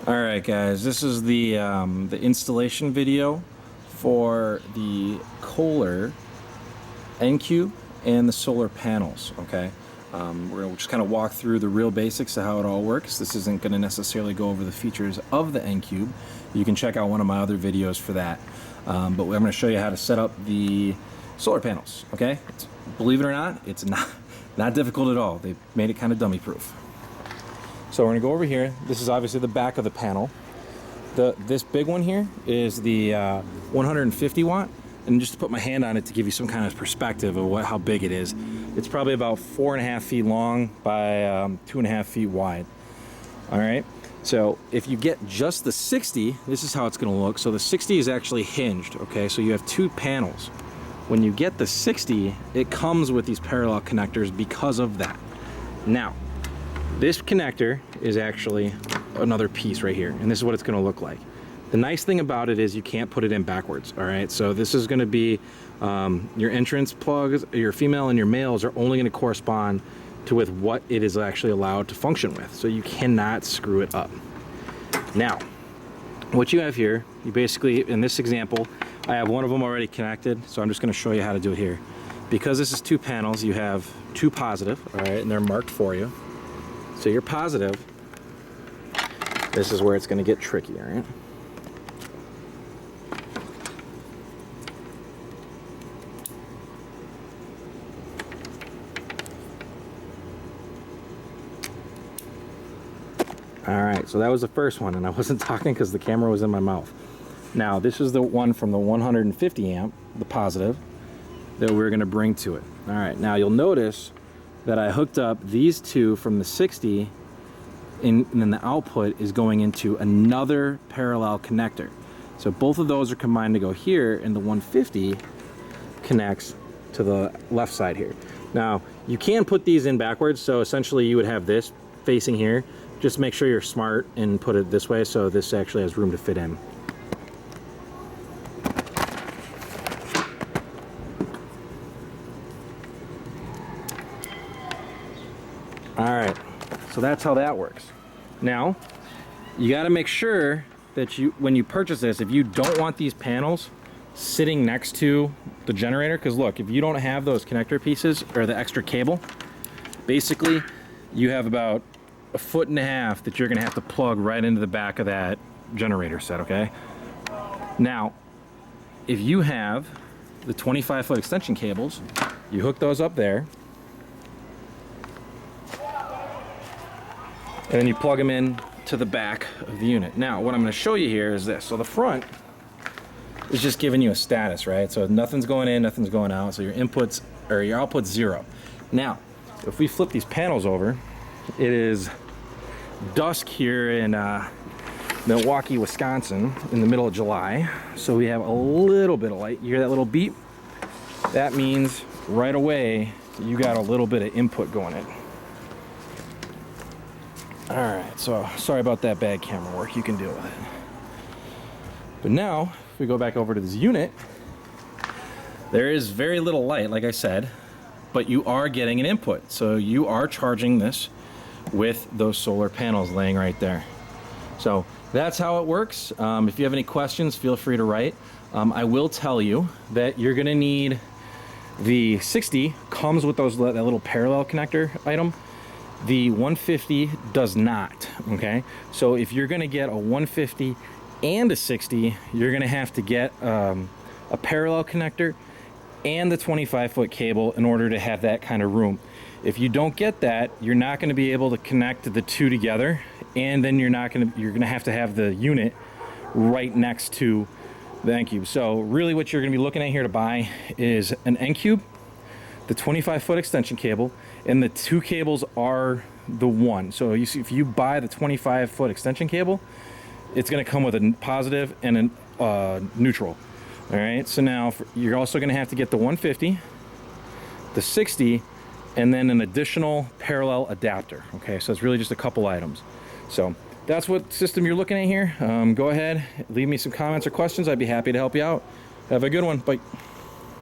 Alright guys, this is the installation video for the Kohler EnCube and the solar panels, okay? We're going to just kind of walk through the real basics of how it all works. This isn't going to necessarily go over the features of the EnCube. You can check out one of my other videos for that. But I'm going to show you how to set up the solar panels, okay? Believe it or not, it's not difficult at all. They made it kind of dummy proof. So we're going to go over here. This is obviously the back of the panel. This big one here is the 150 watt. And just to put my hand on it to give you some kind of perspective of how big it is, it's probably about 4.5 feet long by 2.5 feet wide. All right. So if you get just the 60, this is how it's going to look. So the 60 is actually hinged. Okay. So you have two panels. When you get the 60, it comes with these parallel connectors because of that. Now, this connector is actually another piece right here, and this is what it's going to look like. The nice thing about it is you can't put it in backwards, all right? So this is going to be your entrance plugs, your female and your males are only going to correspond to with what it is actually allowed to function with. So you cannot screw it up. Now, what you have here, you basically, in this example, I have one of them already connected, so I'm just going to show you how to do it here. Because this is two panels, you have two positive, all right, and they're marked for you. So you're positive, this is where it's going to get tricky, all right? All right, so that was the first one, and I wasn't talking because the camera was in my mouth. Now, this is the one from the 150 amp, the positive, that we're going to bring to it. All right, now you'll notice that I hooked up these two from the 60, and then the output is going into another parallel connector. So both of those are combined to go here, and the 150 connects to the left side here. Now, you can put these in backwards, so essentially you would have this facing here. Just make sure you're smart and put it this way so this actually has room to fit in. All right, so that's how that works. Now, you got to make sure that when you purchase this, if you don't want these panels sitting next to the generator, because look, if you don't have those connector pieces or the extra cable, basically you have about 1.5 feet that you're going to have to plug right into the back of that generator set, okay? Now, if you have the 25-foot extension cables, you hook those up there, and then you plug them in to the back of the unit. Now, what I'm going to show you here is this. So the front is just giving you a status, right? So nothing's going in, nothing's going out. So your inputs or your output's 0. Now, if we flip these panels over, it is dusk here in Milwaukee, Wisconsin, in the middle of July. So we have a little bit of light. You hear that little beep? That means right away you got a little bit of input going in. All right, so sorry about that bad camera work. You can deal with it. But now, if we go back over to this unit, there is very little light, like I said, but you are getting an input. So you are charging this with those solar panels laying right there. So that's how it works. If you have any questions, feel free to write. I will tell you that you're gonna need the 60 comes with that little parallel connector item. The 150 does not, okay? So if you're gonna get a 150 and a 60, you're gonna have to get a parallel connector and the 25-foot cable in order to have that kind of room. If you don't get that, you're not gonna be able to connect the two together, and then you're gonna have to have the unit right next to the EnCube. So really what you're gonna be looking at here to buy is an EnCube, the 25-foot extension cable, and the two cables are the one. So you see, if you buy the 25-foot extension cable, it's going to come with a positive and a neutral. All right, so now you're also going to have to get the 150, the 60, and then an additional parallel adapter. Okay, so it's really just a couple items. So that's what system you're looking at here. Go ahead, leave me some comments or questions. I'd be happy to help you out. Have a good one. Bye.